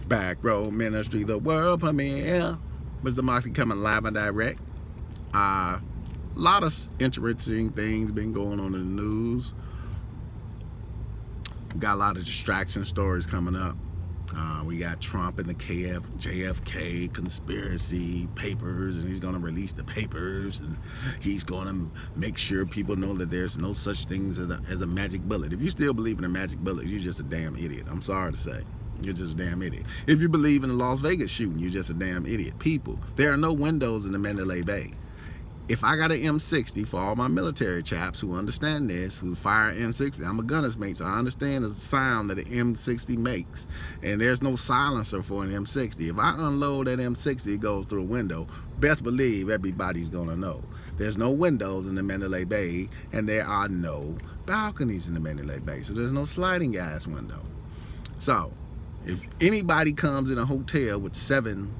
Back Row Ministry, the world premiere. Mr. Marty coming live and direct. A lot of interesting things been going on in the news. We got a lot of distraction stories coming up. We got Trump and the JFK conspiracy papers, and he's going to release the papers, and he's going to make sure people know that there's no such things as a magic bullet. If you still believe in a magic bullet, you're just a damn idiot. I'm sorry to say. You're just a damn idiot. If you believe in the Las Vegas shooting, you're just a damn idiot. People, there are no windows in the Mandalay Bay. If I got an M60, for all my military chaps who understand this, who fire M60, I'm a gunner's mate, so I understand the sound that an M60 makes. And there's no silencer for an M60. If I unload that M60, it goes through a window. Best believe everybody's gonna know. There's no windows in the Mandalay Bay, and there are no balconies in the Mandalay Bay, so there's no sliding glass window. So, if anybody comes in a hotel with 7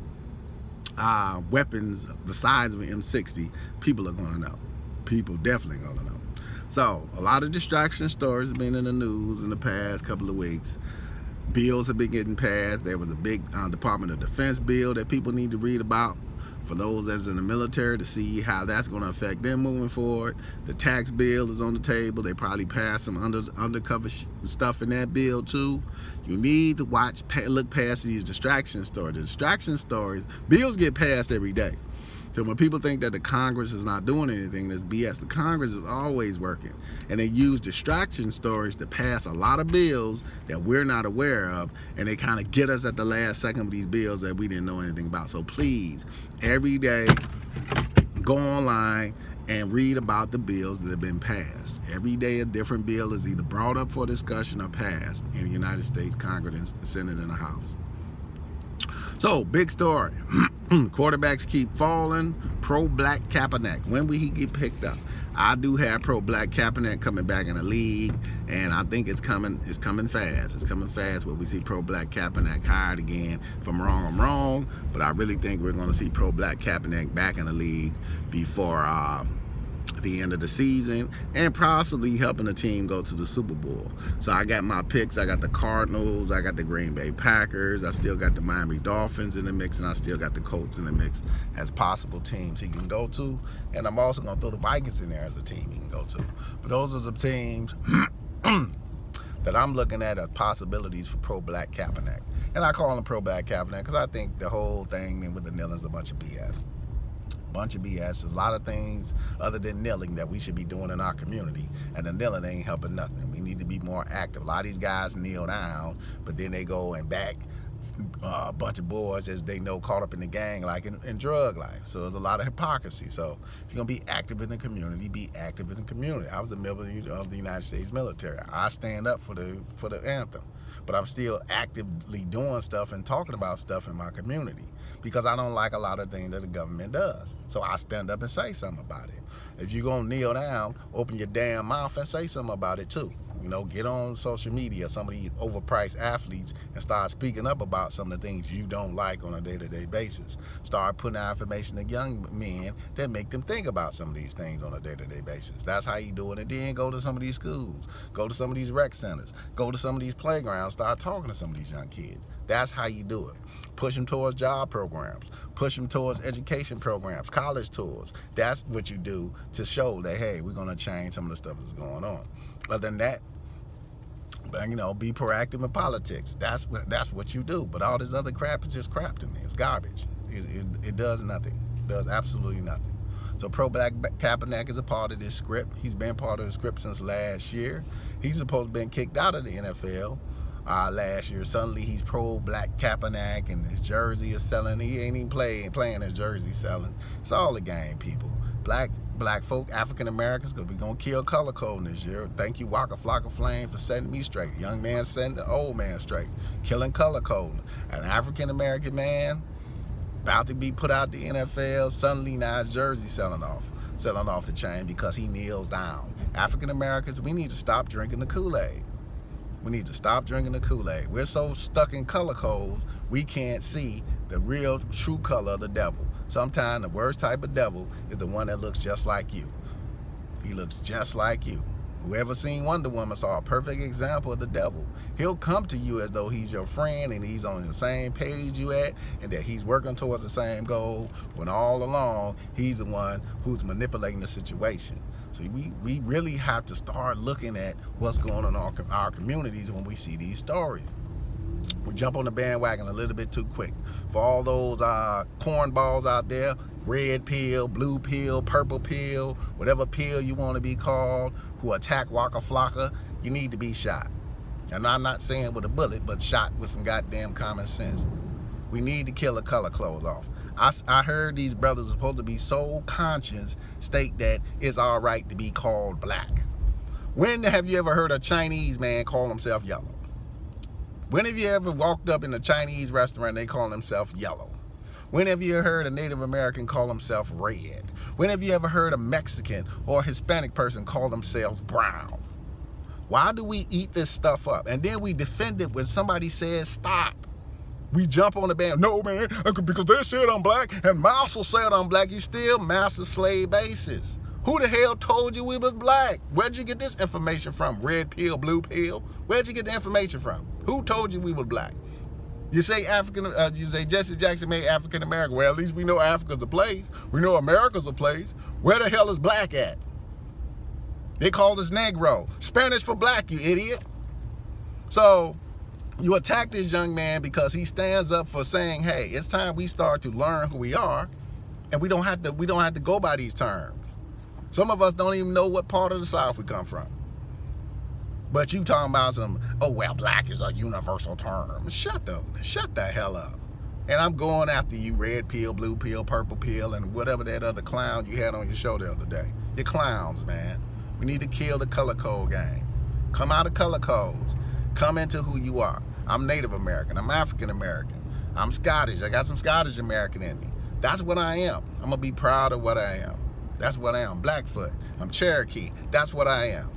weapons the size of an M60, people are gonna know. People definitely gonna know. So a lot of distraction stories have been in the news in the past couple of weeks. Bills have been getting passed. There was a big Department of Defense bill that people need to read about for those that's in the military to see how that's going to affect them moving forward. The tax bill is on the table. They probably passed some undercover stuff in that bill too. You need to look past these distraction stories. The distraction stories, bills get passed every day. So when people think that the Congress is not doing anything, that's BS. The Congress is always working. And they use distraction stories to pass a lot of bills that we're not aware of, and they kind of get us at the last second of these bills that we didn't know anything about. So please, every day, go online and read about the bills that have been passed. Every day a different bill is either brought up for discussion or passed in the United States Congress, the Senate, and the House. So, big story. Quarterbacks keep falling. Pro-black Kaepernick. When will he get picked up? I do have pro-black Kaepernick coming back in the league, and I think it's coming fast. It's coming fast where we see pro-black Kaepernick hired again. If I'm wrong, I'm wrong, but I really think we're going to see pro-black Kaepernick back in the league before the end of the season, and possibly helping the team go to the Super Bowl. So I got my picks. I got the Cardinals, I got the Green Bay Packers, I still got the Miami Dolphins in the mix, and I still got the Colts in the mix as possible teams he can go to. And I'm also going to throw the Vikings in there as a team he can go to. But those are the teams that I'm looking at as possibilities for pro-black Kaepernick. And I call him pro-black Kaepernick because I think the whole thing with the kneeling is a bunch of BS. Bunch of BS. There's a lot of things other than kneeling that we should be doing in our community, and the kneeling ain't helping nothing. We need to be more active. A lot of these guys kneel down, but then they go and back a bunch of boys, as they know, caught up in the gang, like in drug life. So there's a lot of hypocrisy. So if you're gonna be active in the community, be active in the community. I was a member of the United States military. I stand up for the anthem, but I'm still actively doing stuff and talking about stuff in my community because I don't like a lot of things that the government does. So I stand up and say something about it. If you're gonna kneel down, open your damn mouth and say something about it too. You know, get on social media, some of these overpriced athletes, and start speaking up about some of the things you don't like on a day-to-day basis. Start putting out information to young men that make them think about some of these things on a day-to-day basis. That's how you do it. And then go to some of these schools, go to some of these rec centers, go to some of these playgrounds, start talking to some of these young kids. That's how you do it. Push them towards job programs, push them towards education programs, college tours. That's what you do to show that, hey, we're gonna change some of the stuff that's going on. Other than that, you know, be proactive in politics. That's what you do. But all this other crap is just crap to me. It's garbage. It does nothing. It does absolutely nothing. So pro-black Kaepernick is a part of this script. He's been part of the script since last year. He's supposed to have been kicked out of the NFL last year. Suddenly he's pro-black Kaepernick and his jersey is selling. He ain't even playing his jersey selling. It's all a game, people. Black folk, African Americans, because we're going to kill color coding this year. Thank you, Waka Flocka Flame, for setting me straight. Young man setting the old man straight. Killing color coding. An African American man about to be put out the NFL, suddenly now his jersey selling off the chain because he kneels down. African Americans, we need to stop drinking the Kool-Aid. We need to stop drinking the Kool-Aid. We're so stuck in color codes, we can't see the real, true color of the devil. Sometimes the worst type of devil is the one that looks just like you. He looks just like you. Whoever seen Wonder Woman saw a perfect example of the devil. He'll come to you as though he's your friend and he's on the same page you at and that he's working towards the same goal, when all along he's the one who's manipulating the situation. So we really have to start looking at what's going on in our communities when we see these stories. We jump on the bandwagon a little bit too quick. For all those cornballs out there, red pill, blue pill, purple pill, whatever pill you want to be called, who attack Waka Flocka, you need to be shot. And I'm not saying with a bullet, but shot with some goddamn common sense. We need to kill the color clothes off. I heard these brothers are supposed to be so conscious, state that it's all right to be called black. When have you ever heard a Chinese man call himself yellow? When have you ever walked up in a Chinese restaurant and they call themselves yellow? When have you heard a Native American call himself red? When have you ever heard a Mexican or Hispanic person call themselves brown? Why do we eat this stuff up? And then we defend it when somebody says stop. We jump on the band. No, man, because they said I'm black and Mouse said I'm black. You still master-slave basis. Who the hell told you we was black? Where'd you get this information from? Red pill, blue pill? Where'd you get the information from? Who told you we were black? You say you say Jesse Jackson made African American. Well, at least we know Africa's a place. We know America's a place. Where the hell is black at? They call us Negro. Spanish for black, you idiot. So you attack this young man because he stands up for saying, hey, it's time we start to learn who we are, and we don't have to go by these terms. Some of us don't even know what part of the South we come from. But you talking about some, oh, well, black is a universal term. Shut the hell up. And I'm going after you, red pill, blue pill, purple pill, and whatever that other clown you had on your show the other day. You're clowns, man. We need to kill the color code game. Come out of color codes. Come into who you are. I'm Native American. I'm African American. I'm Scottish. I got some Scottish American in me. That's what I am. I'm going to be proud of what I am. That's what I am. Blackfoot. I'm Cherokee. That's what I am.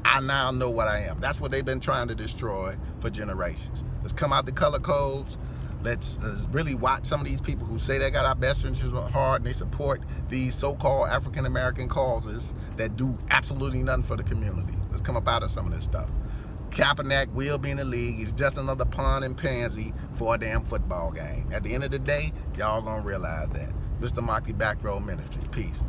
I now know what I am. That's what they've been trying to destroy for generations. Let's come out the color codes. Let's really watch some of these people who say they got our best interests at heart and they support these so-called African-American causes that do absolutely nothing for the community. Let's come up out of some of this stuff. Kaepernick will be in the league. He's just another pawn and pansy for a damn football game. At the end of the day, y'all gonna realize that. Mr. Markey, Back Row Ministries. Peace.